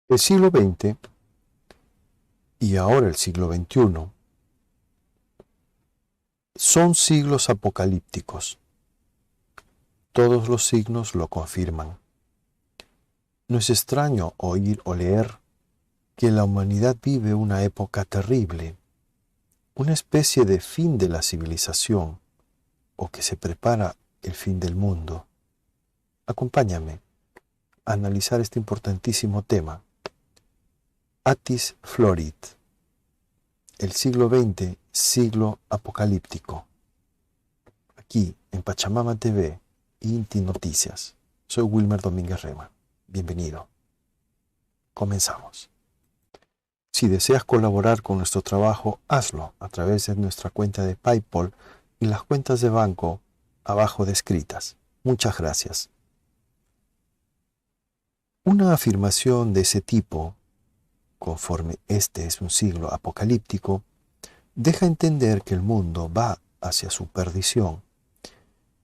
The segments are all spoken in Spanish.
El siglo XX y ahora el siglo XXI son siglos apocalípticos. Todos los signos lo confirman. No es extraño oír o leer que la humanidad vive una época terrible, una especie de fin de la civilización, o que se prepara el fin del mundo. Acompáñame a analizar este importantísimo tema. Attis Florit, el siglo XX, siglo apocalíptico. Aquí en Pachamama TV y Inti Noticias. Soy Wilmer Domínguez Rema. Bienvenido. Comenzamos. Si deseas colaborar con nuestro trabajo, hazlo a través de nuestra cuenta de PayPal y las cuentas de banco abajo descritas. Muchas gracias. Una afirmación de ese tipo, conforme este es un siglo apocalíptico, deja entender que el mundo va hacia su perdición.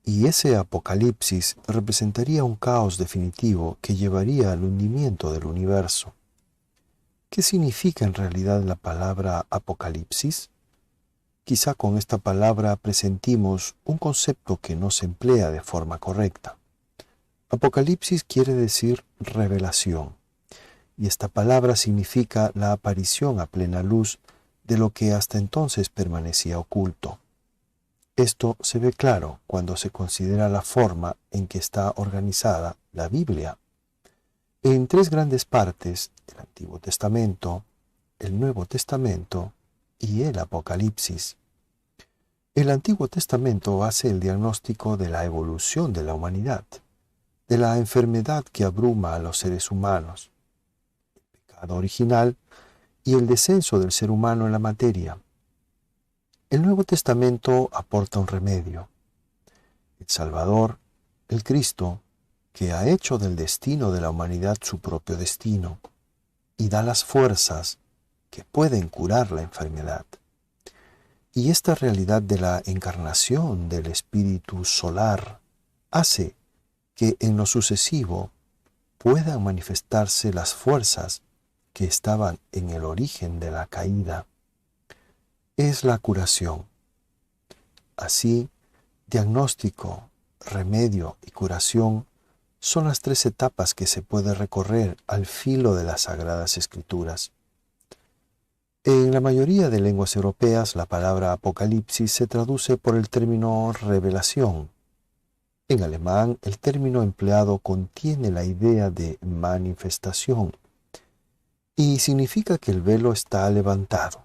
Y ese apocalipsis representaría un caos definitivo que llevaría al hundimiento del universo. ¿Qué significa en realidad la palabra apocalipsis? Quizá con esta palabra presentimos un concepto que no se emplea de forma correcta. Apocalipsis quiere decir revelación, y esta palabra significa la aparición a plena luz de lo que hasta entonces permanecía oculto. Esto se ve claro cuando se considera la forma en que está organizada la Biblia. En tres grandes partes, el Antiguo Testamento, el Nuevo Testamento y el Apocalipsis. El Antiguo Testamento hace el diagnóstico de la evolución de la humanidad, de la enfermedad que abruma a los seres humanos, el pecado original y el descenso del ser humano en la materia. El Nuevo Testamento aporta un remedio. El Salvador, el Cristo, que ha hecho del destino de la humanidad su propio destino y da las fuerzas que pueden curar la enfermedad. Y esta realidad de la encarnación del Espíritu solar hace que en lo sucesivo puedan manifestarse las fuerzas que estaban en el origen de la caída. Es la curación. Así, diagnóstico, remedio y curación son las tres etapas que se puede recorrer al filo de las Sagradas Escrituras. En la mayoría de lenguas europeas, la palabra apocalipsis se traduce por el término revelación. En alemán, el término empleado contiene la idea de manifestación y significa que el velo está levantado.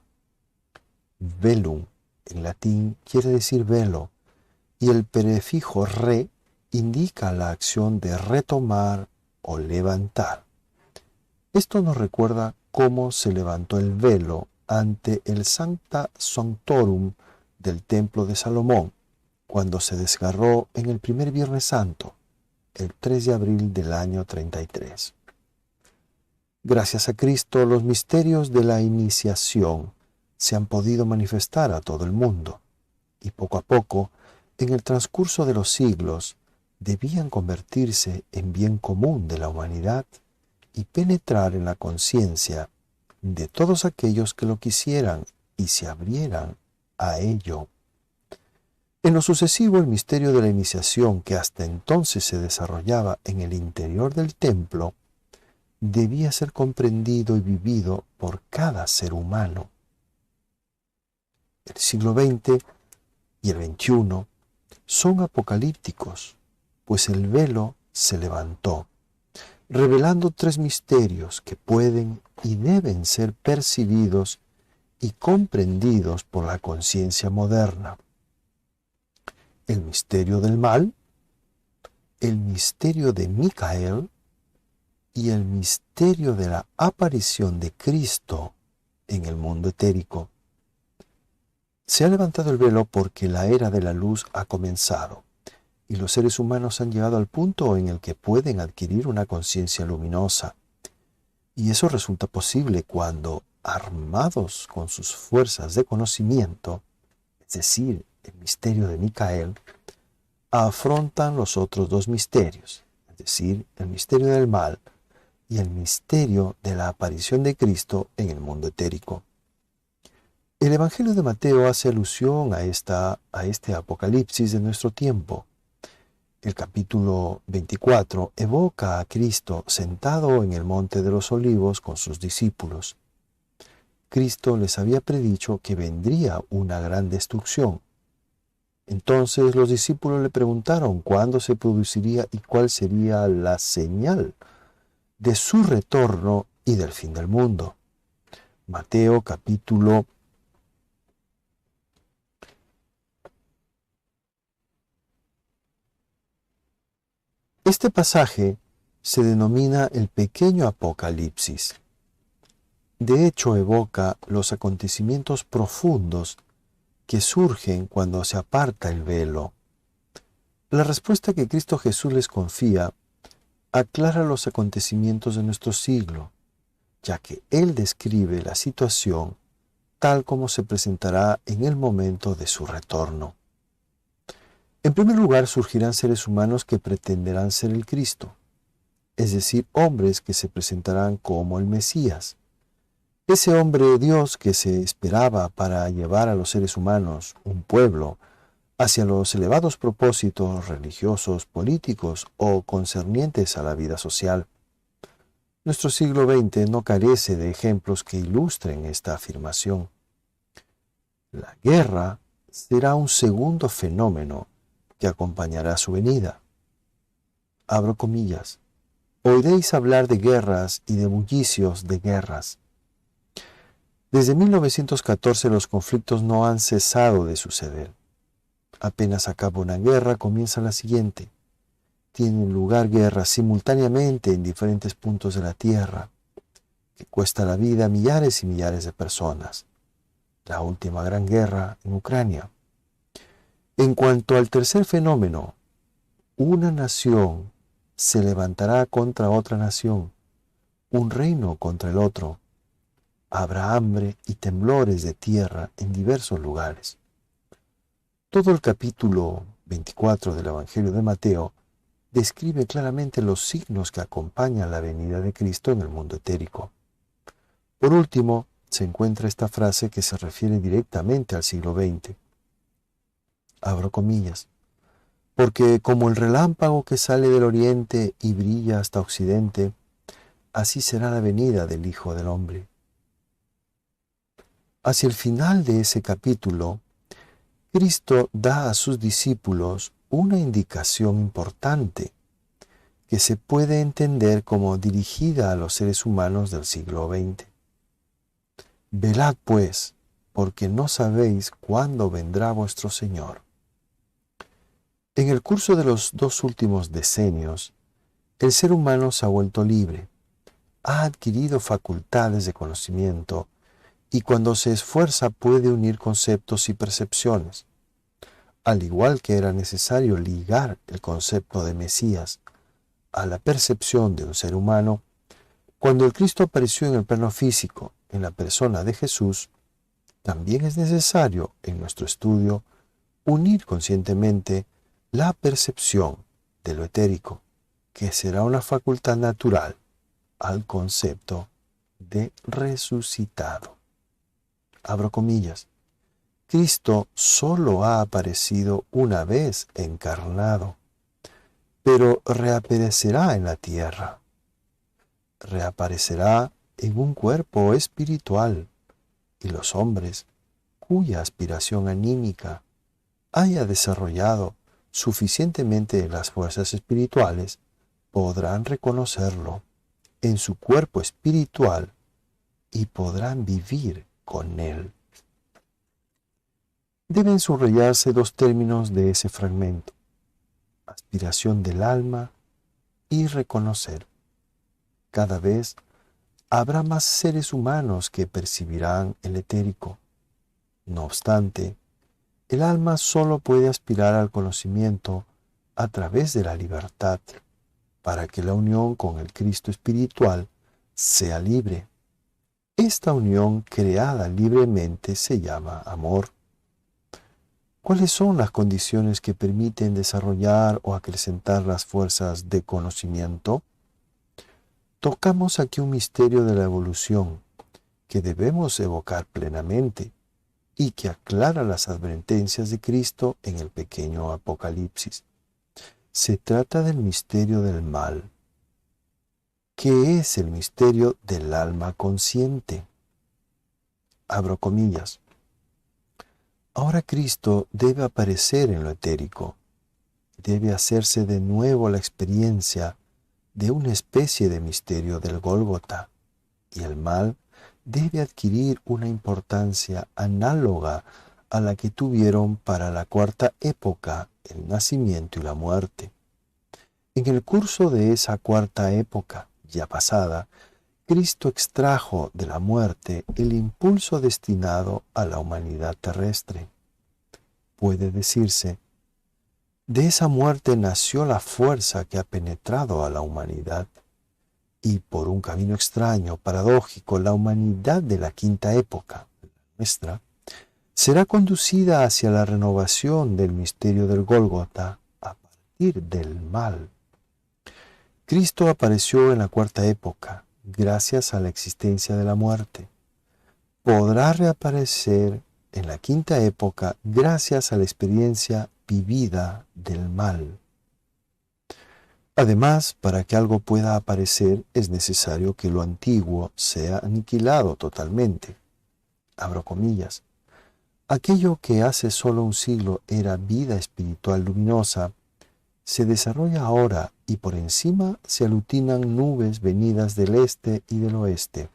Velum, en latín, quiere decir velo, y el prefijo re indica la acción de retomar o levantar. Esto nos recuerda cómo se levantó el velo ante el Sancta Sanctorum del Templo de Salomón, cuando se desgarró en el primer Viernes Santo, el 3 de abril del año 33. Gracias a Cristo, los misterios de la iniciación se han podido manifestar a todo el mundo, y poco a poco, en el transcurso de los siglos, debían convertirse en bien común de la humanidad y penetrar en la conciencia de todos aquellos que lo quisieran y se abrieran a ello. En lo sucesivo, el misterio de la iniciación, que hasta entonces se desarrollaba en el interior del templo, debía ser comprendido y vivido por cada ser humano. El siglo XX y el XXI son apocalípticos, pues el velo se levantó, revelando tres misterios que pueden y deben ser percibidos y comprendidos por la conciencia moderna. El misterio del mal, el misterio de Micael y el misterio de la aparición de Cristo en el mundo etérico. Se ha levantado el velo porque la era de la luz ha comenzado y los seres humanos han llegado al punto en el que pueden adquirir una conciencia luminosa. Y eso resulta posible cuando, armados con sus fuerzas de conocimiento, es decir, el misterio de Micael, afrontan los otros dos misterios, es decir, el misterio del mal y el misterio de la aparición de Cristo en el mundo etérico. El Evangelio de Mateo hace alusión a este apocalipsis de nuestro tiempo. El capítulo 24 evoca a Cristo sentado en el Monte de los Olivos con sus discípulos. Cristo les había predicho que vendría una gran destrucción. Entonces los discípulos le preguntaron cuándo se produciría y cuál sería la señal de su retorno y del fin del mundo. Mateo capítulo 24. Este pasaje se denomina el pequeño Apocalipsis. De hecho, evoca los acontecimientos profundos que surgen cuando se aparta el velo. La respuesta que Cristo Jesús les confía aclara los acontecimientos de nuestro siglo, ya que Él describe la situación tal como se presentará en el momento de su retorno. En primer lugar, surgirán seres humanos que pretenderán ser el Cristo, es decir, hombres que se presentarán como el Mesías. Ese hombre de Dios que se esperaba para llevar a los seres humanos, un pueblo, hacia los elevados propósitos religiosos, políticos o concernientes a la vida social. Nuestro siglo XX no carece de ejemplos que ilustren esta afirmación. La guerra será un segundo fenómeno que acompañará su venida. Abro comillas. Oiréis hablar de guerras y de bullicios de guerras. Desde 1914 los conflictos no han cesado de suceder. Apenas acaba una guerra, comienza la siguiente. Tienen lugar guerras simultáneamente en diferentes puntos de la Tierra, que cuesta la vida a millares y millares de personas. La última gran guerra en Ucrania. En cuanto al tercer fenómeno, una nación se levantará contra otra nación, un reino contra el otro. Habrá hambre y temblores de tierra en diversos lugares. Todo el capítulo 24 del Evangelio de Mateo describe claramente los signos que acompañan la venida de Cristo en el mundo etérico. Por último, se encuentra esta frase que se refiere directamente al siglo XX. Abro comillas. Porque como el relámpago que sale del oriente y brilla hasta occidente, así será la venida del Hijo del Hombre. Hacia el final de ese capítulo, Cristo da a sus discípulos una indicación importante que se puede entender como dirigida a los seres humanos del siglo XX. Velad pues, porque no sabéis cuándo vendrá vuestro Señor. En el curso de los 2 últimos decenios, el ser humano se ha vuelto libre, ha adquirido facultades de conocimiento y cuando se esfuerza puede unir conceptos y percepciones. Al igual que era necesario ligar el concepto de Mesías a la percepción de un ser humano, cuando el Cristo apareció en el plano físico, en la persona de Jesús, también es necesario en nuestro estudio unir conscientemente la percepción de lo etérico, que será una facultad natural, al concepto de resucitado. Abro comillas. Cristo solo ha aparecido una vez encarnado, pero reaparecerá en la tierra. Reaparecerá en un cuerpo espiritual, y los hombres, cuya aspiración anímica haya desarrollado suficientemente las fuerzas espirituales, podrán reconocerlo en su cuerpo espiritual y podrán vivir con él. Deben subrayarse 2 términos de ese fragmento: aspiración del alma y reconocer. Cada vez habrá más seres humanos que percibirán el etérico. No obstante, el alma solo puede aspirar al conocimiento a través de la libertad, para que la unión con el Cristo espiritual sea libre. Esta unión creada libremente se llama amor. ¿Cuáles son las condiciones que permiten desarrollar o acrecentar las fuerzas de conocimiento? tocamos aquí un misterio de la evolución que debemos evocar plenamente y que aclara las advertencias de Cristo en el pequeño Apocalipsis. Se trata del misterio del mal, que es el misterio del alma consciente. Abro comillas. Ahora Cristo debe aparecer en lo etérico. Debe hacerse de nuevo la experiencia de una especie de misterio del Gólgota, y el mal debe adquirir una importancia análoga a la que tuvieron para la cuarta época el nacimiento y la muerte. En el curso de esa cuarta época, ya pasada, Cristo extrajo de la muerte el impulso destinado a la humanidad terrestre. Puede decirse, de esa muerte nació la fuerza que ha penetrado a la humanidad, y por un camino extraño, paradójico, la humanidad de la quinta época, nuestra, será conducida hacia la renovación del misterio del Gólgota a partir del mal. Cristo apareció en la cuarta época, gracias a la existencia de la muerte. Podrá reaparecer en la quinta época gracias a la experiencia vivida del mal. Además, para que algo pueda aparecer es necesario que lo antiguo sea aniquilado totalmente. Abro comillas. Aquello que hace solo un siglo era vida espiritual luminosa, se desarrolla ahora y por encima se aglutinan nubes venidas del este y del oeste.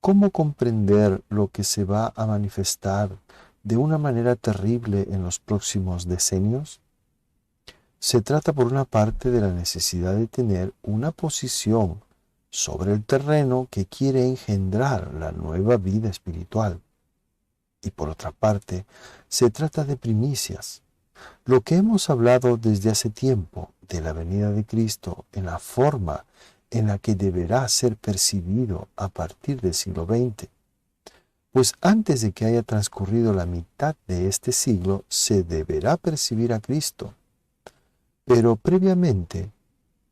¿Cómo comprender lo que se va a manifestar de una manera terrible en los próximos decenios? Se trata por una parte de la necesidad de tener una posición sobre el terreno que quiere engendrar la nueva vida espiritual. Y por otra parte, se trata de primicias. Lo que hemos hablado desde hace tiempo de la venida de Cristo en la forma en la que deberá ser percibido a partir del siglo XX. Pues antes de que haya transcurrido la mitad de este siglo, se deberá percibir a Cristo. Pero previamente,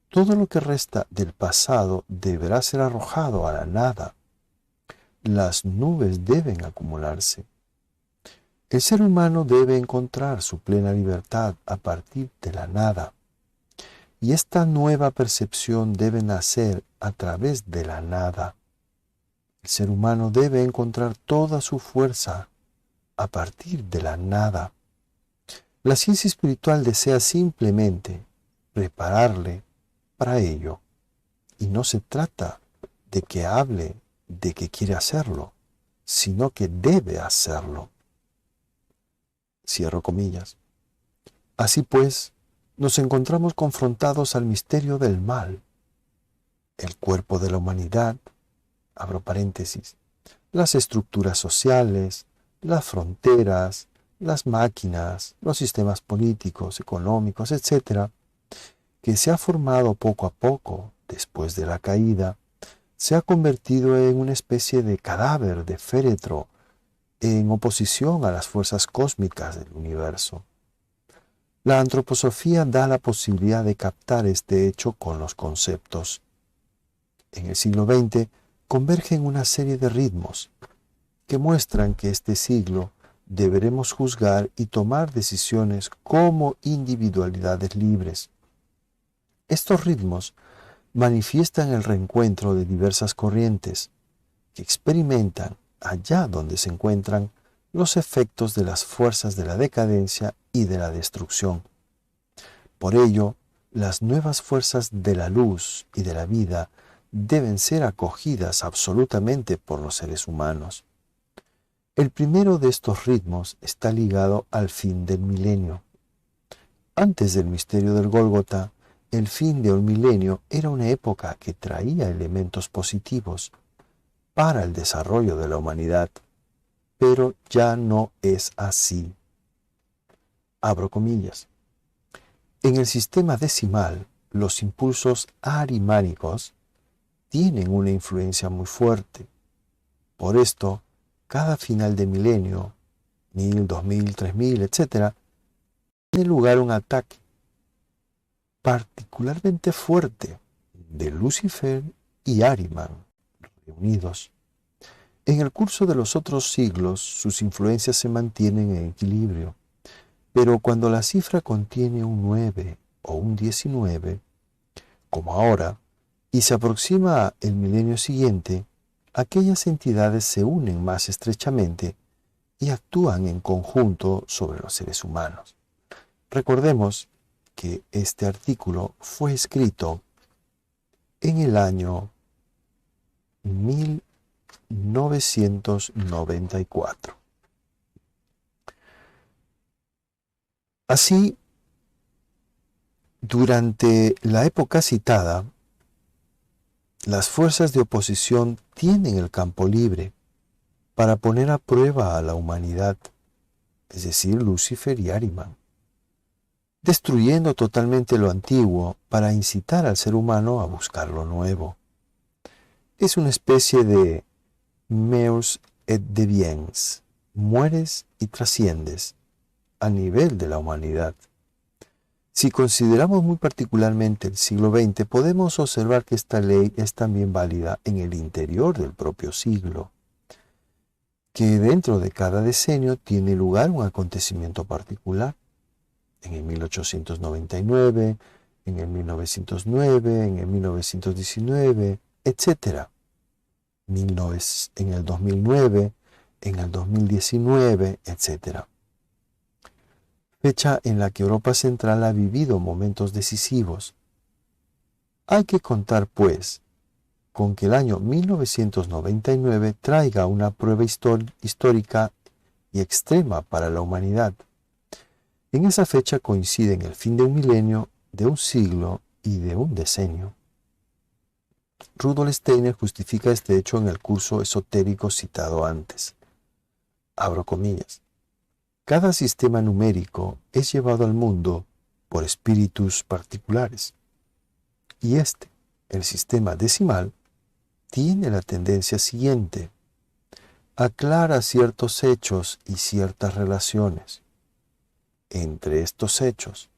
todo lo que resta del pasado deberá ser arrojado a la nada. Las nubes deben acumularse. El ser humano debe encontrar su plena libertad a partir de la nada. Y esta nueva percepción debe nacer a través de la nada. El ser humano debe encontrar toda su fuerza a partir de la nada. La ciencia espiritual desea simplemente prepararle para ello. Y no se trata de que hable de que quiere hacerlo, sino que debe hacerlo. Cierro comillas. Así pues, nos encontramos confrontados al misterio del mal. El cuerpo de la humanidad, abro paréntesis, las estructuras sociales, las fronteras, las máquinas, los sistemas políticos, económicos, etc., que se ha formado poco a poco después de la caída, se ha convertido en una especie de cadáver de féretro en oposición a las fuerzas cósmicas del universo. La antroposofía da la posibilidad de captar este hecho con los conceptos. En el siglo XX convergen una serie de ritmos que muestran que este siglo deberemos juzgar y tomar decisiones como individualidades libres. Estos ritmos manifiestan el reencuentro de diversas corrientes que experimentan allá donde se encuentran los efectos de las fuerzas de la decadencia y de la destrucción. Por ello, las nuevas fuerzas de la luz y de la vida deben ser acogidas absolutamente por los seres humanos. El primero de estos ritmos está ligado al fin del milenio. Antes del misterio del Gólgota, el fin de un milenio era una época que traía elementos positivos para el desarrollo de la humanidad, pero ya no es así. Abro comillas. En el sistema decimal, los impulsos arimánicos tienen una influencia muy fuerte. Por esto, cada final de milenio, 1000, 2000, 3000, etc., tiene lugar un ataque particularmente fuerte, de Lucifer y Ahriman reunidos. En el curso de los otros siglos, sus influencias se mantienen en equilibrio, pero cuando la cifra contiene un 9 o un 19, como ahora, y se aproxima el milenio siguiente, aquellas entidades se unen más estrechamente y actúan en conjunto sobre los seres humanos. Recordemos que este artículo fue escrito en el año 1994. Así, durante la época citada, las fuerzas de oposición tienen el campo libre para poner a prueba a la humanidad, es decir, Lucifer y Ahriman, destruyendo totalmente lo antiguo para incitar al ser humano a buscar lo nuevo. Es una especie de meurs et deviens, mueres y trasciendes, a nivel de la humanidad. Si consideramos muy particularmente el siglo XX, podemos observar que esta ley es también válida en el interior del propio siglo, que dentro de cada decenio tiene lugar un acontecimiento particular. En el 1899, en el 1909, en el 1919, etc. En el 2009, en el 2019, etc. Fecha en la que Europa Central ha vivido momentos decisivos. Hay que contar, pues, con que el año 1999 traiga una prueba histórica y extrema para la humanidad. En esa fecha coinciden el fin de un milenio, de un siglo y de un decenio. Rudolf Steiner justifica este hecho en el curso esotérico citado antes. Abro comillas. Cada sistema numérico es llevado al mundo por espíritus particulares. Y el sistema decimal, tiene la tendencia siguiente. Aclara ciertos hechos y ciertas relaciones entre estos hechos,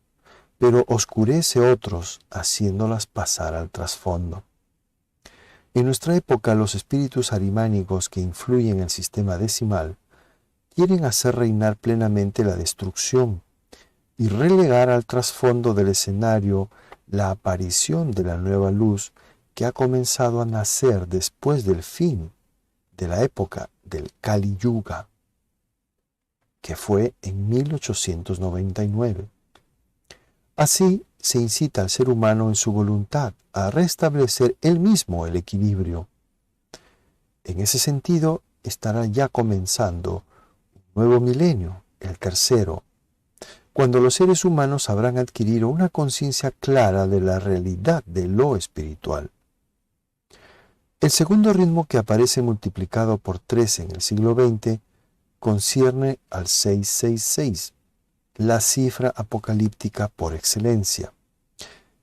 pero oscurece otros haciéndolas pasar al trasfondo. En nuestra época, los espíritus arimánicos que influyen en el sistema decimal quieren hacer reinar plenamente la destrucción y relegar al trasfondo del escenario la aparición de la nueva luz que ha comenzado a nacer después del fin de la época del Kali Yuga, que fue en 1899. Así se incita al ser humano en su voluntad a restablecer él mismo el equilibrio. En ese sentido, estará ya comenzando un nuevo milenio, el tercero, cuando los seres humanos sabrán adquirir una conciencia clara de la realidad de lo espiritual. El segundo ritmo, que aparece multiplicado por 3 en el siglo XX, concierne al 666, la cifra apocalíptica por excelencia.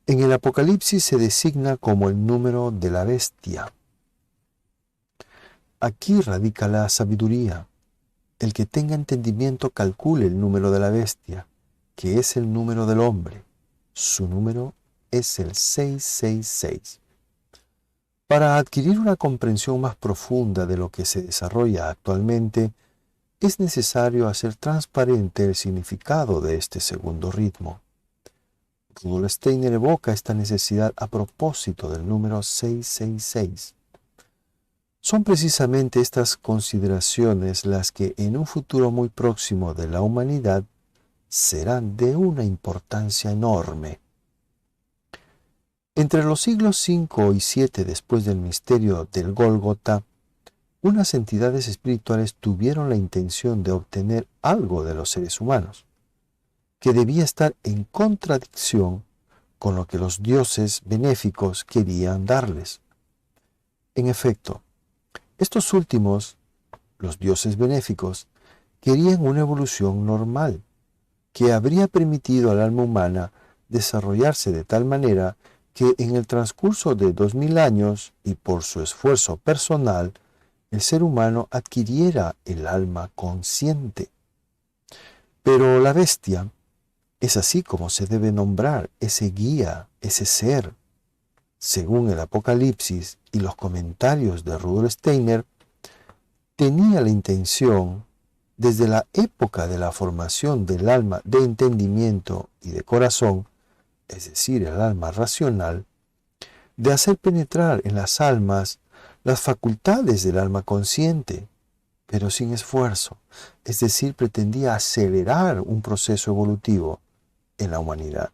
En el Apocalipsis se designa como el número de la bestia. Aquí radica la sabiduría. El que tenga entendimiento calcule el número de la bestia, que es el número del hombre. Su número es el 666. Para adquirir una comprensión más profunda de lo que se desarrolla actualmente, es necesario hacer transparente el significado de este segundo ritmo. Rudolf Steiner evoca esta necesidad a propósito del número 666. Son precisamente estas consideraciones las que en un futuro muy próximo de la humanidad serán de una importancia enorme. Entre los siglos 5 y 7 después del misterio del Gólgota, unas entidades espirituales tuvieron la intención de obtener algo de los seres humanos, que debía estar en contradicción con lo que los dioses benéficos querían darles. En efecto, estos últimos, los dioses benéficos, querían una evolución normal, que habría permitido al alma humana desarrollarse de tal manera que en el transcurso de 2000 años y por su esfuerzo personal, el ser humano adquiriera el alma consciente. Pero la bestia es así como se debe nombrar ese guía, ese ser. según el Apocalipsis y los comentarios de Rudolf Steiner, tenía la intención, desde la época de la formación del alma de entendimiento y de corazón, es decir, el alma racional, de hacer penetrar en las almas las facultades del alma consciente, pero sin esfuerzo, es decir, pretendía acelerar un proceso evolutivo en la humanidad.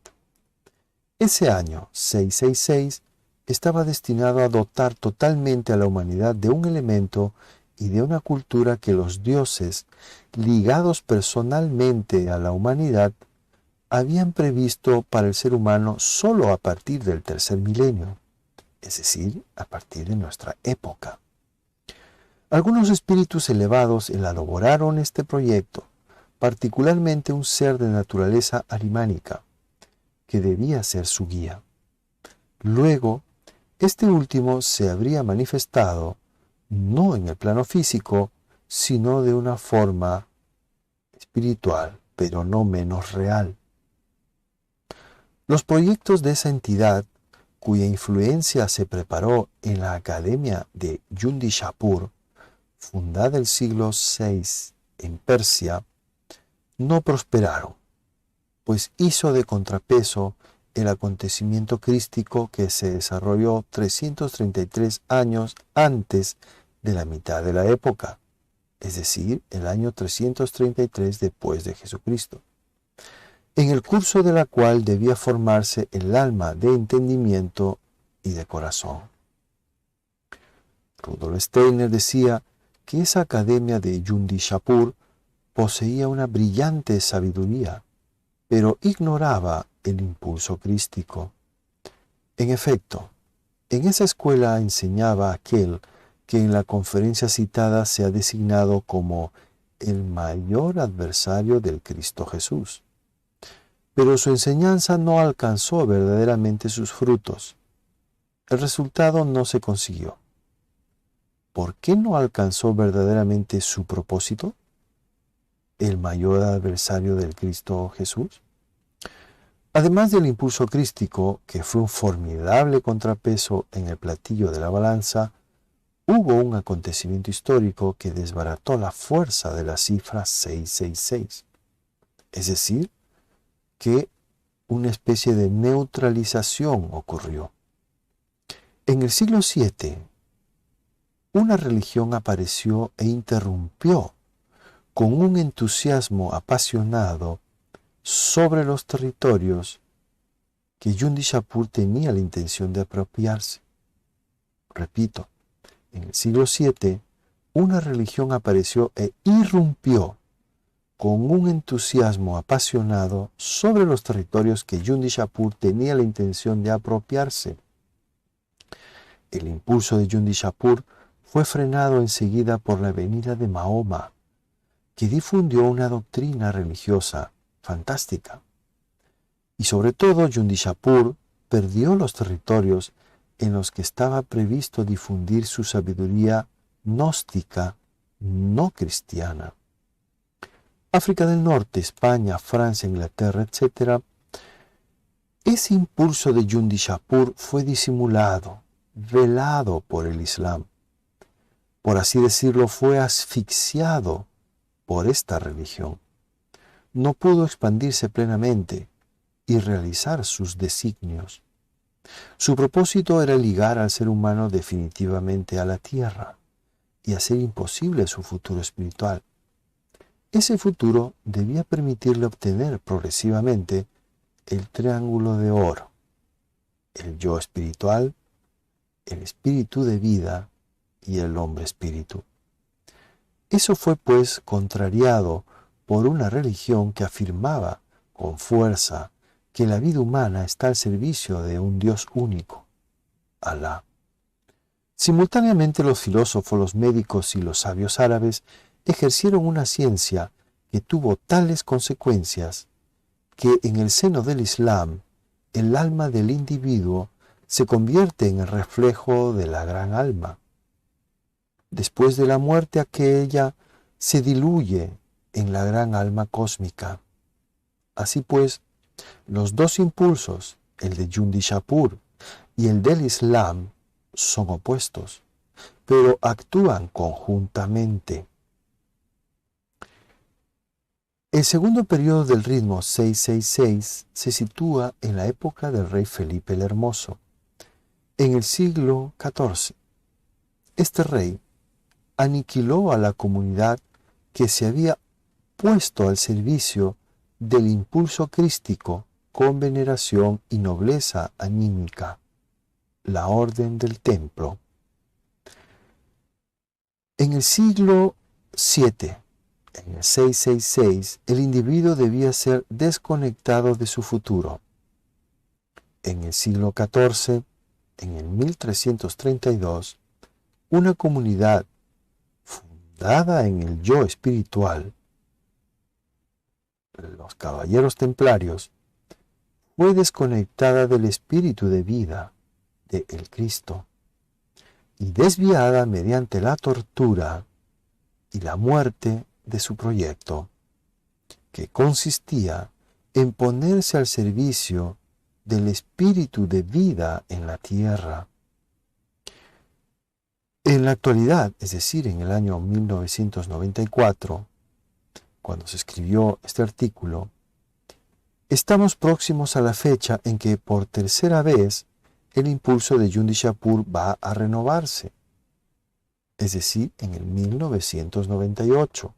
Ese año 666 estaba destinado a dotar totalmente a la humanidad de un elemento y de una cultura que los dioses, ligados personalmente a la humanidad, habían previsto para el ser humano solo a partir del tercer milenio, es decir, a partir de nuestra época. Algunos espíritus elevados elaboraron este proyecto, particularmente un ser de naturaleza arimánica, que debía ser su guía. Luego, este último se habría manifestado no en el plano físico, sino de una forma espiritual, pero no menos real. Los proyectos de esa entidad, cuya influencia se preparó en la Academia de Yundishapur, fundada el siglo VI en Persia, no prosperaron, pues hizo de contrapeso el acontecimiento crístico que se desarrolló 333 años antes de la mitad de la época, es decir, el año 333 después de Jesucristo, en el curso de la cual debía formarse el alma de entendimiento y de corazón. Rudolf Steiner decía que esa academia de Yundishapur poseía una brillante sabiduría, pero ignoraba el impulso crístico. En efecto, en esa escuela enseñaba aquel que en la conferencia citada se ha designado como el mayor adversario del Cristo Jesús. Pero su enseñanza no alcanzó verdaderamente sus frutos. El resultado no se consiguió. ¿Por qué no alcanzó verdaderamente su propósito? ¿El mayor adversario del Cristo Jesús? Además del impulso crístico, que fue un formidable contrapeso en el platillo de la balanza, hubo un acontecimiento histórico que desbarató la fuerza de la cifra 666. Es decir, que una especie de neutralización ocurrió. En el siglo VII, una religión apareció e interrumpió con un entusiasmo apasionado sobre los territorios que Yundishapur tenía la intención de apropiarse. Repito, en el siglo VII, una religión apareció e irrumpió con un entusiasmo apasionado sobre los territorios que Yundishapur tenía la intención de apropiarse. El impulso de Yundishapur fue frenado enseguida por la venida de Mahoma, que difundió una doctrina religiosa fantástica. Y sobre todo Yundishapur perdió los territorios en los que estaba previsto difundir su sabiduría gnóstica no cristiana. África del Norte, España, Francia, Inglaterra, etc. Ese impulso de Yundishapur fue disimulado, velado por el Islam. Por así decirlo, fue asfixiado por esta religión. No pudo expandirse plenamente y realizar sus designios. Su propósito era ligar al ser humano definitivamente a la tierra y hacer imposible su futuro espiritual. Ese futuro debía permitirle obtener progresivamente el triángulo de oro, el yo espiritual, el espíritu de vida y el hombre espíritu. Eso fue pues contrariado por una religión que afirmaba con fuerza que la vida humana está al servicio de un Dios único, Alá. Simultáneamente los filósofos, los médicos y los sabios árabes ejercieron una ciencia que tuvo tales consecuencias que en el seno del Islam el alma del individuo se convierte en el reflejo de la gran alma. Después de la muerte aquella se diluye en la gran alma cósmica. Así pues, los dos impulsos, el de Yundishapur y el del Islam son opuestos, pero actúan conjuntamente. El segundo periodo del ritmo 666 se sitúa en la época del rey Felipe el Hermoso, en el siglo XIV. Este rey aniquiló a la comunidad que se había puesto al servicio del impulso crístico con veneración y nobleza anímica, la Orden del Templo. En el siglo VII, en el 666, el individuo debía ser desconectado de su futuro. En el siglo XIV, en el 1332, una comunidad fundada en el yo espiritual, los caballeros templarios, fue desconectada del espíritu de vida de el Cristo y desviada mediante la tortura y la muerte de su proyecto, que consistía en ponerse al servicio del espíritu de vida en la tierra. En la actualidad, es decir, en el año 1994, cuando se escribió este artículo, estamos próximos a la fecha en que por tercera vez el impulso de Jundi Shapur va a renovarse, es decir, en el 1998.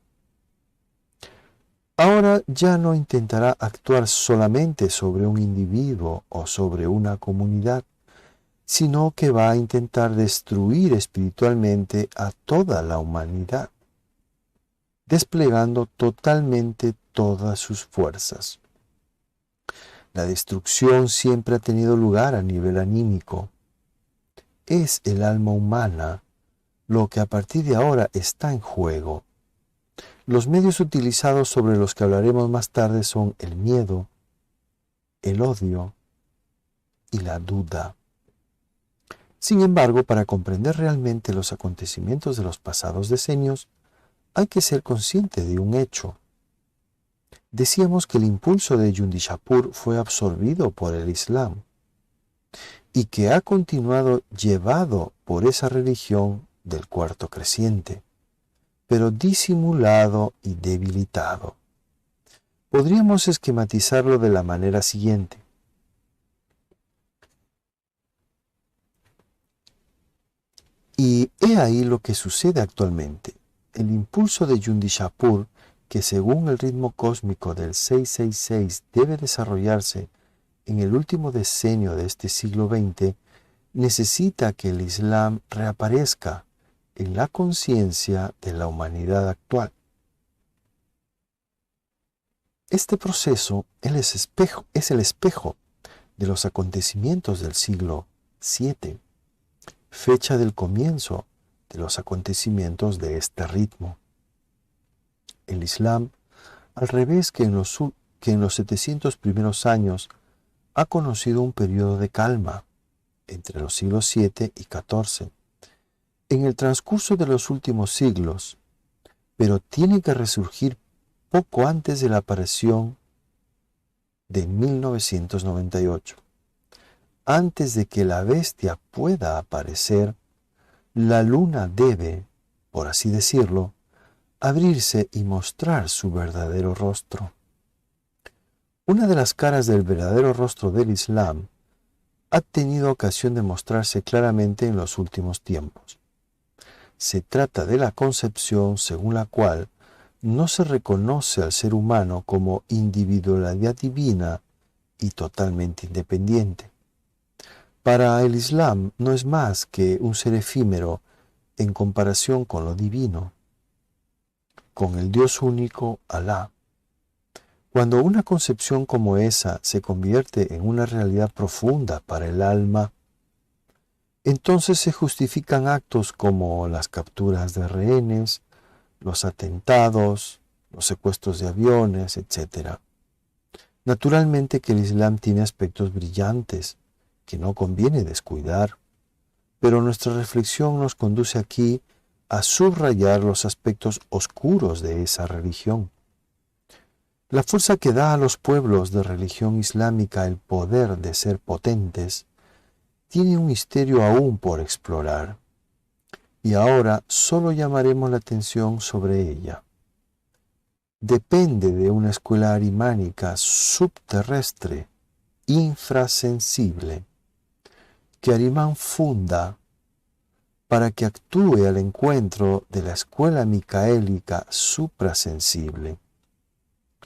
Ahora ya no intentará actuar solamente sobre un individuo o sobre una comunidad, sino que va a intentar destruir espiritualmente a toda la humanidad, desplegando totalmente todas sus fuerzas. La destrucción siempre ha tenido lugar a nivel anímico. Es el alma humana lo que a partir de ahora está en juego. Los medios utilizados sobre los que hablaremos más tarde son el miedo, el odio y la duda. Sin embargo, para comprender realmente los acontecimientos de los pasados decenios, hay que ser consciente de un hecho. Decíamos que el impulso de Jundi Shapur fue absorbido por el Islam y que ha continuado llevado por esa religión del cuarto creciente, pero disimulado y debilitado. Podríamos esquematizarlo de la manera siguiente. Y he ahí lo que sucede actualmente. El impulso de Jundi Shapur, que según el ritmo cósmico del 666 debe desarrollarse en el último decenio de este siglo XX, necesita que el Islam reaparezca en la conciencia de la humanidad actual. Este proceso es el espejo de los acontecimientos del siglo VII, fecha del comienzo de los acontecimientos de este ritmo. El Islam, al revés que en los 700 primeros años, ha conocido un periodo de calma entre los siglos VII y XIV. En el transcurso de los últimos siglos, pero tiene que resurgir poco antes de la aparición de 1998. Antes de que la bestia pueda aparecer, la luna debe, por así decirlo, abrirse y mostrar su verdadero rostro. Una de las caras del verdadero rostro del Islam ha tenido ocasión de mostrarse claramente en los últimos tiempos. Se trata de la concepción según la cual no se reconoce al ser humano como individualidad divina y totalmente independiente. Para el Islam no es más que un ser efímero en comparación con lo divino, con el Dios único, Alá. Cuando una concepción como esa se convierte en una realidad profunda para el alma, entonces se justifican actos como las capturas de rehenes, los atentados, los secuestros de aviones, etc. Naturalmente que el Islam tiene aspectos brillantes que no conviene descuidar, pero nuestra reflexión nos conduce aquí a subrayar los aspectos oscuros de esa religión. La fuerza que da a los pueblos de religión islámica el poder de ser potentes tiene un misterio aún por explorar, y ahora solo llamaremos la atención sobre ella. Depende de una escuela arimánica subterrestre, infrasensible, que Arimán funda para que actúe al encuentro de la escuela micaélica suprasensible.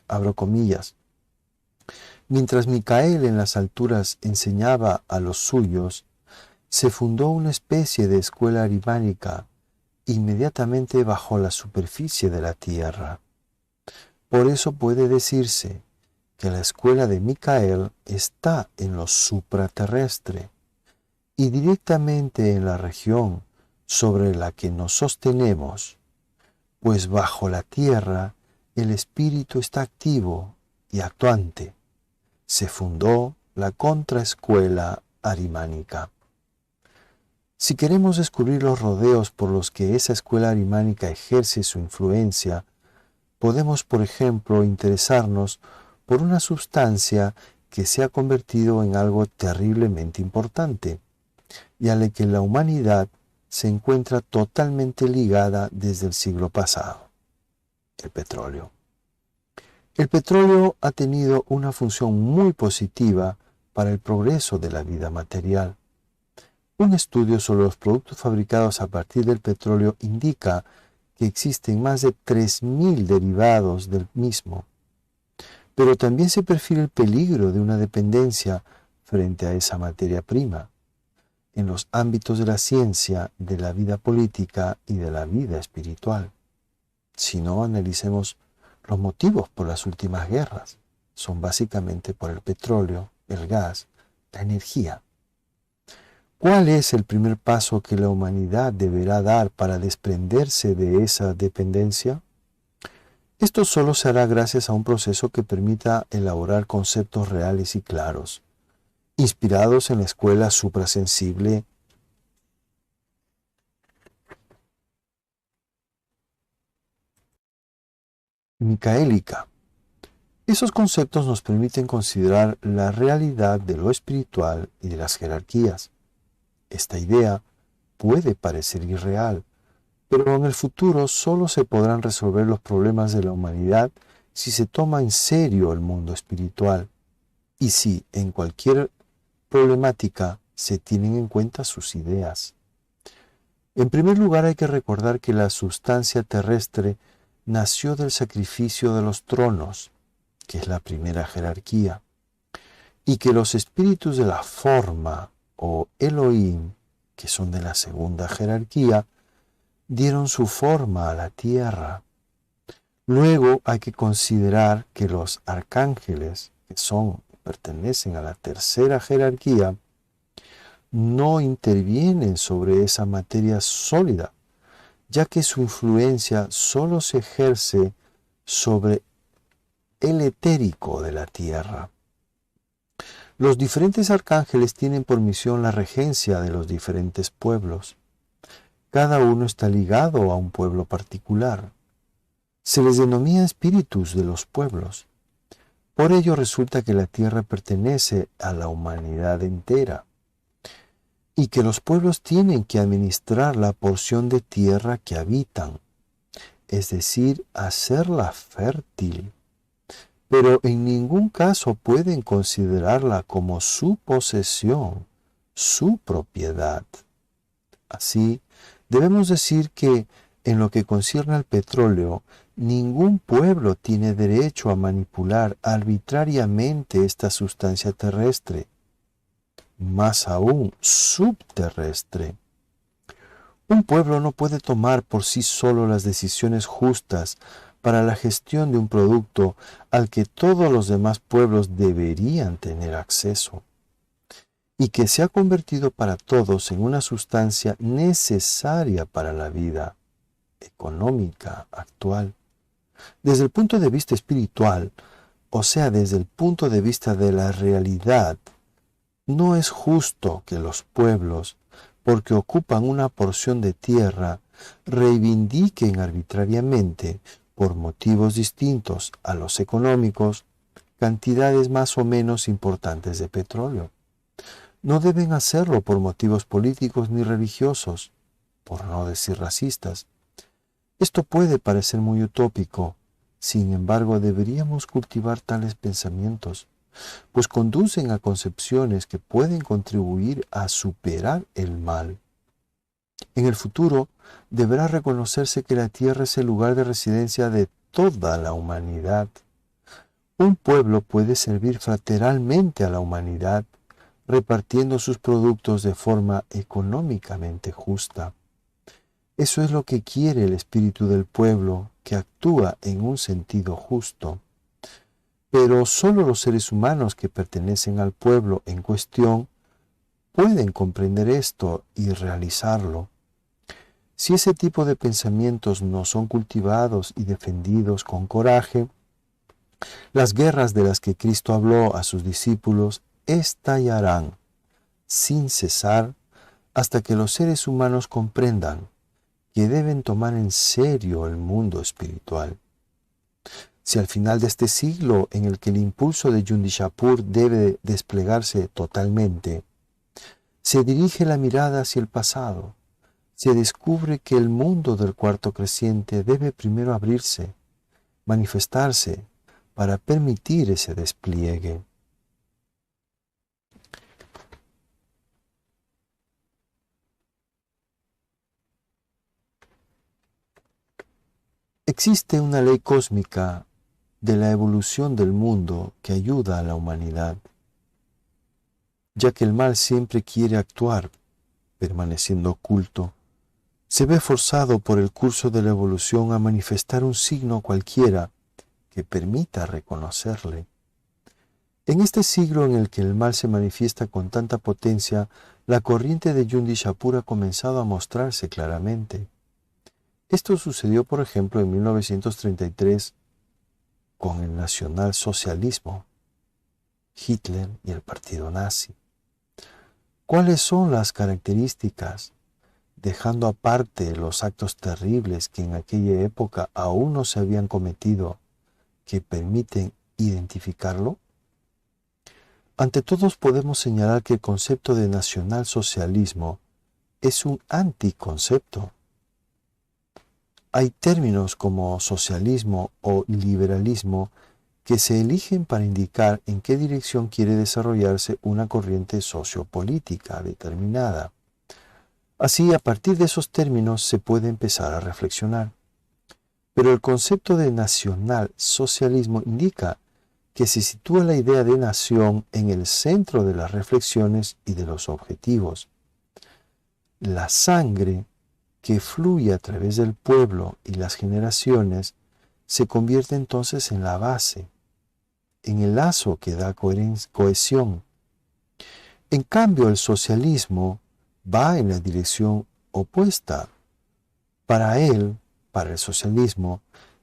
Abro comillas. Mientras Micael en las alturas enseñaba a los suyos, se fundó una especie de escuela arimánica inmediatamente bajo la superficie de la tierra. Por eso puede decirse que la escuela de Micael está en lo supraterrestre y directamente en la región sobre la que nos sostenemos, pues bajo la tierra el espíritu está activo y actuante. Se fundó la contraescuela arimánica. Si queremos descubrir los rodeos por los que esa escuela arimánica ejerce su influencia, podemos, por ejemplo, interesarnos por una sustancia que se ha convertido en algo terriblemente importante y a la que la humanidad se encuentra totalmente ligada desde el siglo pasado: el petróleo. El petróleo ha tenido una función muy positiva para el progreso de la vida material. Un estudio sobre los productos fabricados a partir del petróleo indica que existen más de 3.000 derivados del mismo. Pero también se perfila el peligro de una dependencia frente a esa materia prima, en los ámbitos de la ciencia, de la vida política y de la vida espiritual. Si no, analicemos los motivos por las últimas guerras. Son básicamente por el petróleo, el gas, la energía. ¿Cuál es el primer paso que la humanidad deberá dar para desprenderse de esa dependencia? Esto solo se hará gracias a un proceso que permita elaborar conceptos reales y claros, inspirados en la escuela suprasensible micaélica. Esos conceptos nos permiten considerar la realidad de lo espiritual y de las jerarquías. Esta idea puede parecer irreal, pero en el futuro solo se podrán resolver los problemas de la humanidad si se toma en serio el mundo espiritual y si en cualquier problemática se tienen en cuenta sus ideas. En primer lugar, hay que recordar que la sustancia terrestre nació del sacrificio de los tronos, que es la primera jerarquía, y que los espíritus de la forma o Elohim, que son de la segunda jerarquía, dieron su forma a la tierra. Luego hay que considerar que los arcángeles, que pertenecen a la tercera jerarquía, no intervienen sobre esa materia sólida, ya que su influencia solo se ejerce sobre el etérico de la tierra. Los diferentes arcángeles tienen por misión la regencia de los diferentes pueblos. Cada uno está ligado a un pueblo particular. Se les denomina espíritus de los pueblos. Por ello resulta que la tierra pertenece a la humanidad entera y que los pueblos tienen que administrar la porción de tierra que habitan, es decir, hacerla fértil. Pero en ningún caso pueden considerarla como su posesión, su propiedad. Así, debemos decir que en lo que concierne al petróleo, ningún pueblo tiene derecho a manipular arbitrariamente esta sustancia terrestre, más aún subterrestre. Un pueblo no puede tomar por sí solo las decisiones justas para la gestión de un producto al que todos los demás pueblos deberían tener acceso, y que se ha convertido para todos en una sustancia necesaria para la vida económica actual. Desde el punto de vista espiritual, o sea, desde el punto de vista de la realidad, no es justo que los pueblos, porque ocupan una porción de tierra, reivindiquen arbitrariamente, por motivos distintos a los económicos, cantidades más o menos importantes de petróleo. No deben hacerlo por motivos políticos ni religiosos, por no decir racistas. Esto puede parecer muy utópico, sin embargo deberíamos cultivar tales pensamientos, pues conducen a concepciones que pueden contribuir a superar el mal. En el futuro, deberá reconocerse que la tierra es el lugar de residencia de toda la humanidad. Un pueblo puede servir fraternalmente a la humanidad, repartiendo sus productos de forma económicamente justa. Eso es lo que quiere el espíritu del pueblo, que actúa en un sentido justo. Pero solo los seres humanos que pertenecen al pueblo en cuestión pueden comprender esto y realizarlo. Si ese tipo de pensamientos no son cultivados y defendidos con coraje, las guerras de las que Cristo habló a sus discípulos estallarán sin cesar hasta que los seres humanos comprendan que deben tomar en serio el mundo espiritual. Si al final de este siglo, en el que el impulso de Yundishapur debe desplegarse totalmente, se dirige la mirada hacia el pasado, se descubre que el mundo del cuarto creciente debe primero abrirse, manifestarse, para permitir ese despliegue. Existe una ley cósmica de la evolución del mundo que ayuda a la humanidad, ya que el mal siempre quiere actuar, permaneciendo oculto. Se ve forzado por el curso de la evolución a manifestar un signo cualquiera que permita reconocerle. En este siglo en el que el mal se manifiesta con tanta potencia, la corriente de Yundishapur ha comenzado a mostrarse claramente. Esto sucedió, por ejemplo, en 1933 con el nacionalsocialismo, Hitler y el partido nazi. ¿Cuáles son las características, dejando aparte los actos terribles que en aquella época aún no se habían cometido, que permiten identificarlo? Ante todos podemos señalar que el concepto de nacionalsocialismo es un anticoncepto. Hay términos como socialismo o liberalismo que se eligen para indicar en qué dirección quiere desarrollarse una corriente sociopolítica determinada. Así, a partir de esos términos se puede empezar a reflexionar. Pero el concepto de nacionalsocialismo indica que se sitúa la idea de nación en el centro de las reflexiones y de los objetivos. La sangre que fluye a través del pueblo y las generaciones se convierte entonces en la base, en el lazo que da cohesión. En cambio, el socialismo va en la dirección opuesta. Para el socialismo,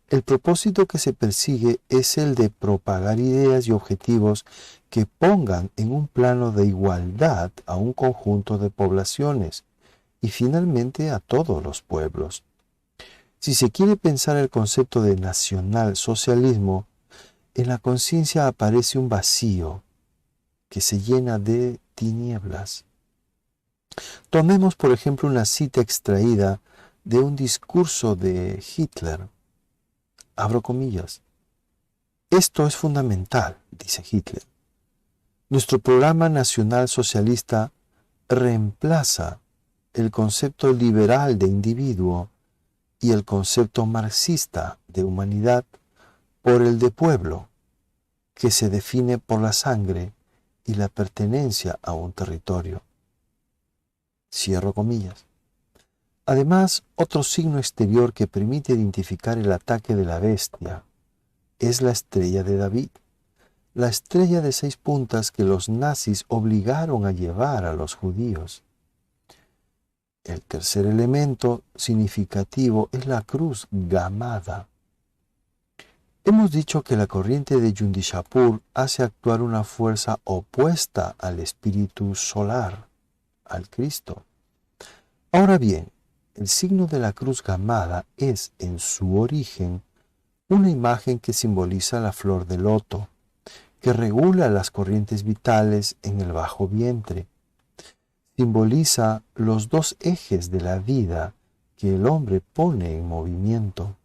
el propósito que se persigue es el de propagar ideas y objetivos que pongan en un plano de igualdad a un conjunto de poblaciones y finalmente a todos los pueblos. Si se quiere pensar el concepto de nacionalsocialismo, en la conciencia aparece un vacío que se llena de tinieblas. Tomemos, por ejemplo, una cita extraída de un discurso de Hitler. Abro comillas. Esto es fundamental, dice Hitler. Nuestro programa nacional socialista reemplaza el concepto liberal de individuo y el concepto marxista de humanidad por el de pueblo, que se define por la sangre y la pertenencia a un territorio. Cierro comillas. Además, otro signo exterior que permite identificar el ataque de la bestia es la estrella de David, la estrella de 6 puntas que los nazis obligaron a llevar a los judíos. El tercer elemento significativo es la cruz gamada. Hemos dicho que la corriente de Yundishapur hace actuar una fuerza opuesta al espíritu solar, al Cristo. Ahora bien, el signo de la cruz gamada es, en su origen, una imagen que simboliza la flor de loto, que regula las corrientes vitales en el bajo vientre, simboliza los dos ejes de la vida que el hombre pone en movimiento.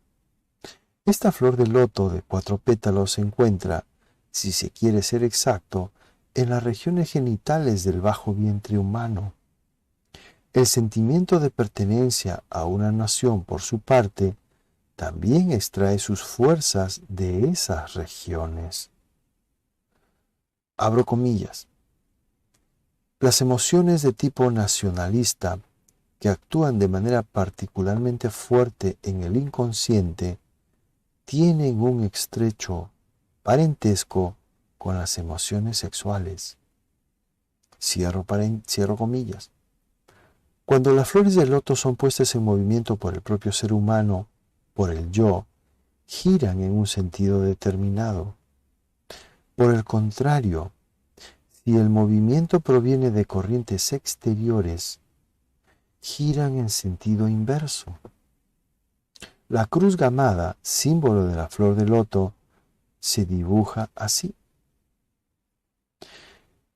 Esta flor de loto de 4 pétalos se encuentra, si se quiere ser exacto, en las regiones genitales del bajo vientre humano. El sentimiento de pertenencia a una nación, por su parte, también extrae sus fuerzas de esas regiones. Abro comillas. Las emociones de tipo nacionalista, que actúan de manera particularmente fuerte en el inconsciente, tienen un estrecho parentesco con las emociones sexuales. Cierro comillas. Cuando las flores de loto son puestas en movimiento por el propio ser humano, por el yo, giran en un sentido determinado. Por el contrario, si el movimiento proviene de corrientes exteriores, giran en sentido inverso. La cruz gamada, símbolo de la flor de loto, se dibuja así.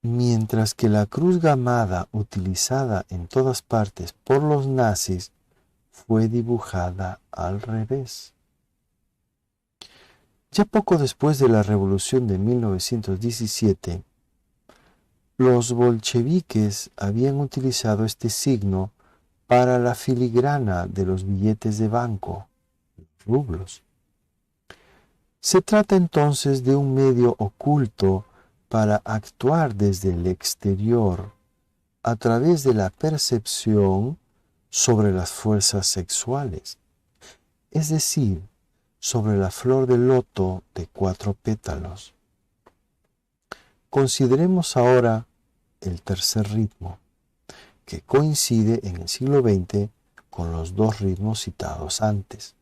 Mientras que la cruz gamada utilizada en todas partes por los nazis fue dibujada al revés. Ya poco después de la Revolución de 1917, los bolcheviques habían utilizado este signo para la filigrana de los billetes de banco, rublos. Se trata entonces de un medio oculto para actuar desde el exterior a través de la percepción sobre las fuerzas sexuales, es decir, sobre la flor de loto de 4 pétalos. Consideremos ahora el tercer ritmo, que coincide en el siglo XX con los 2 ritmos citados antes.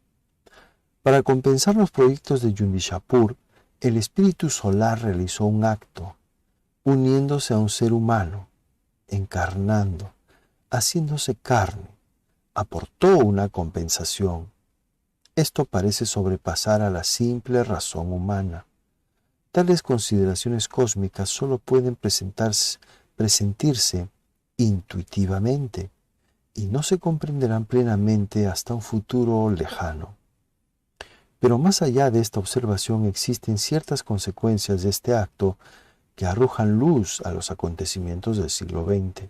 Para compensar los proyectos de Yundishapur, el espíritu solar realizó un acto, uniéndose a un ser humano, encarnando, haciéndose carne, aportó una compensación. Esto parece sobrepasar a la simple razón humana. Tales consideraciones cósmicas solo pueden presentirse intuitivamente y no se comprenderán plenamente hasta un futuro lejano. Pero más allá de esta observación existen ciertas consecuencias de este acto que arrojan luz a los acontecimientos del siglo XX.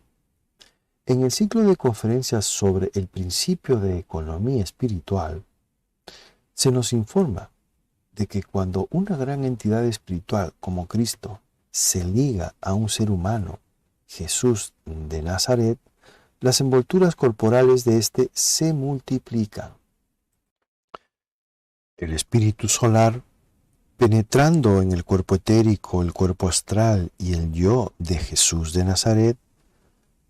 En el ciclo de conferencias sobre el principio de economía espiritual, se nos informa de que cuando una gran entidad espiritual como Cristo se liga a un ser humano, Jesús de Nazaret, las envolturas corporales de éste se multiplican. El espíritu solar, penetrando en el cuerpo etérico, el cuerpo astral y el yo de Jesús de Nazaret,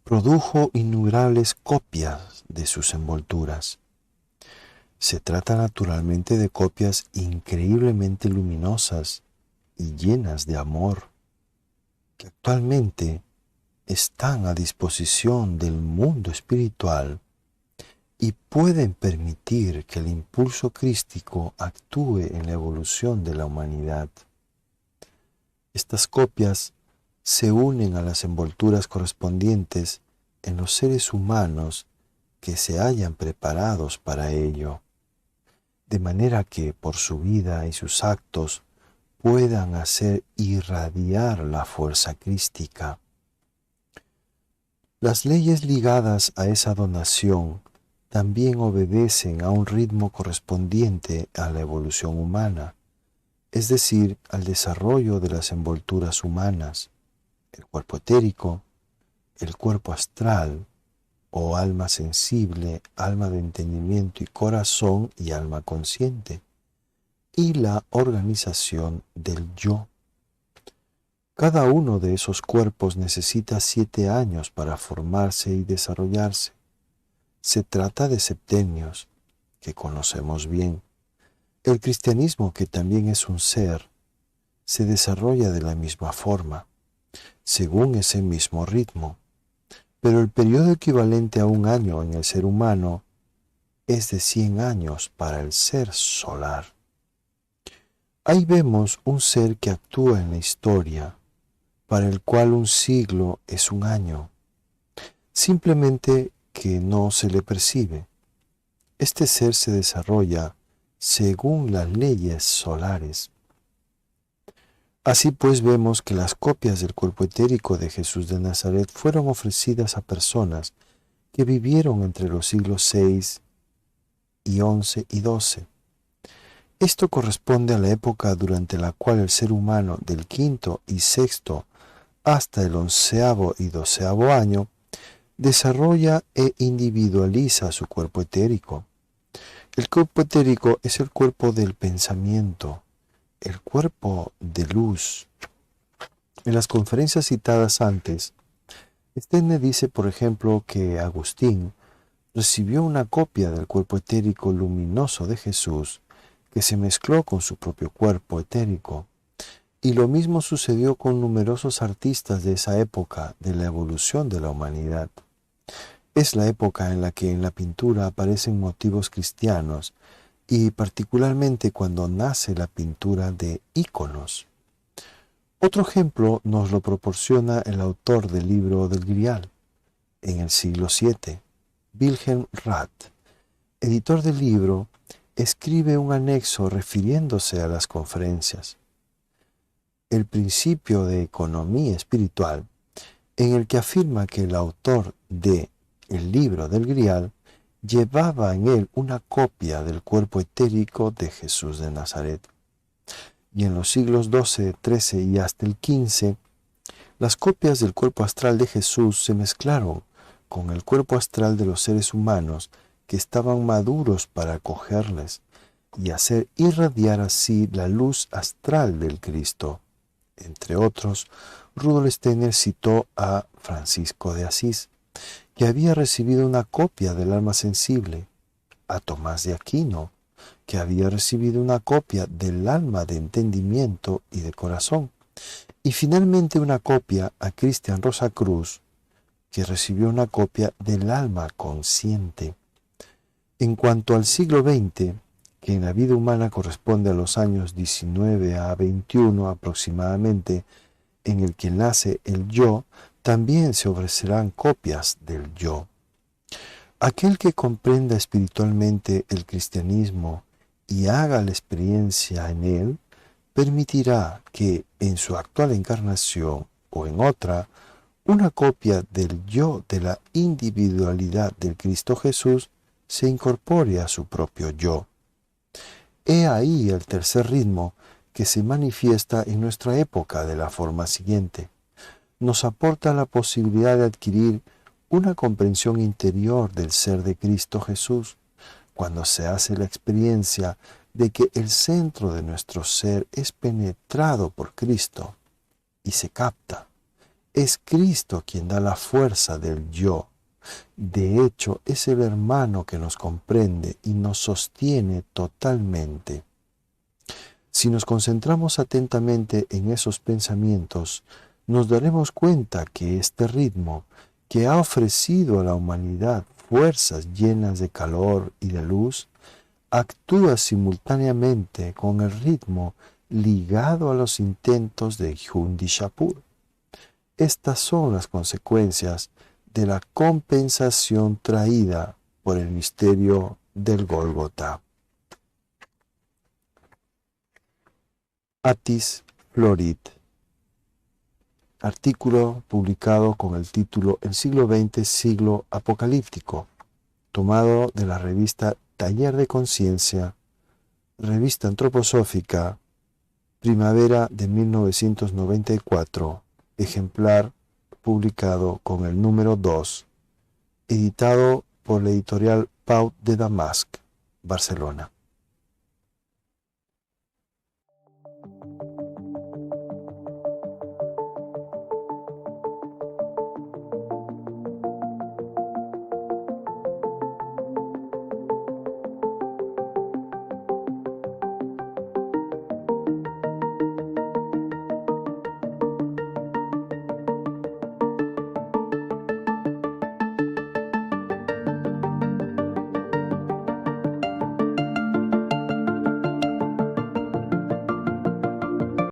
produjo innumerables copias de sus envolturas. Se trata naturalmente de copias increíblemente luminosas y llenas de amor, que actualmente están a disposición del mundo espiritual y pueden permitir que el impulso crístico actúe en la evolución de la humanidad. Estas copias se unen a las envolturas correspondientes en los seres humanos que se hayan preparados para ello, de manera que por su vida y sus actos puedan hacer irradiar la fuerza crística. Las leyes ligadas a esa donación también obedecen a un ritmo correspondiente a la evolución humana, es decir, al desarrollo de las envolturas humanas, el cuerpo etérico, el cuerpo astral, o alma sensible, alma de entendimiento y corazón y alma consciente, y la organización del yo. Cada uno de esos cuerpos necesita 7 años para formarse y desarrollarse. Se trata de septenios, que conocemos bien. El cristianismo, que también es un ser, se desarrolla de la misma forma, según ese mismo ritmo. Pero el periodo equivalente a 1 año en el ser humano es de 100 años para el ser solar. Ahí vemos un ser que actúa en la historia, para el cual un siglo es 1 año. simplemente que no se le percibe. Este ser se desarrolla según las leyes solares. Así pues vemos que las copias del cuerpo etérico de Jesús de Nazaret fueron ofrecidas a personas que vivieron entre los siglos 6 y 11 y 12. Esto corresponde a la época durante la cual el ser humano del quinto y sexto hasta el 11º y 12º año desarrolla e individualiza su cuerpo etérico. El cuerpo etérico es el cuerpo del pensamiento, el cuerpo de luz. En las conferencias citadas antes, Stedner dice, por ejemplo, que Agustín recibió una copia del cuerpo etérico luminoso de Jesús que se mezcló con su propio cuerpo etérico. Y lo mismo sucedió con numerosos artistas de esa época de la evolución de la humanidad. Es la época en la que en la pintura aparecen motivos cristianos y particularmente cuando nace la pintura de íconos. Otro ejemplo nos lo proporciona el autor del libro del Grial, en el siglo VII, Wilhelm Rath. Editor del libro, escribe un anexo refiriéndose a las conferencias. El principio de economía espiritual, en el que afirma que el autor de el libro del Grial llevaba en él una copia del cuerpo etérico de Jesús de Nazaret. Y en los siglos XII, XIII y hasta el XV, las copias del cuerpo astral de Jesús se mezclaron con el cuerpo astral de los seres humanos que estaban maduros para acogerles y hacer irradiar así la luz astral del Cristo. Entre otros, Rudolf Steiner citó a Francisco de Asís, que había recibido una copia del alma sensible, a Tomás de Aquino, que había recibido una copia del alma de entendimiento y de corazón, y finalmente una copia a Cristian Rosacruz, que recibió una copia del alma consciente. En cuanto al siglo XX, que en la vida humana corresponde a los años 19 a 21 aproximadamente, en el que nace el yo, también se ofrecerán copias del yo. Aquel que comprenda espiritualmente el cristianismo y haga la experiencia en él, permitirá que en su actual encarnación o en otra, una copia del yo de la individualidad del Cristo Jesús se incorpore a su propio yo. He ahí el tercer ritmo que se manifiesta en nuestra época de la forma siguiente. Nos aporta la posibilidad de adquirir una comprensión interior del ser de Cristo Jesús, cuando se hace la experiencia de que el centro de nuestro ser es penetrado por Cristo y se capta. Es Cristo quien da la fuerza del yo. De hecho, es el hermano que nos comprende y nos sostiene totalmente. Si nos concentramos atentamente en esos pensamientos, nos daremos cuenta que este ritmo, que ha ofrecido a la humanidad fuerzas llenas de calor y de luz, actúa simultáneamente con el ritmo ligado a los intentos de Hundi Shapur. Estas son las consecuencias de la compensación traída por el misterio del Gólgota. Atis Florit. Artículo publicado con el título El siglo XX, siglo apocalíptico, tomado de la revista Taller de Conciencia, revista antroposófica, primavera de 1994, ejemplar publicado con el número 2, editado por la editorial Pau de Damasc, Barcelona.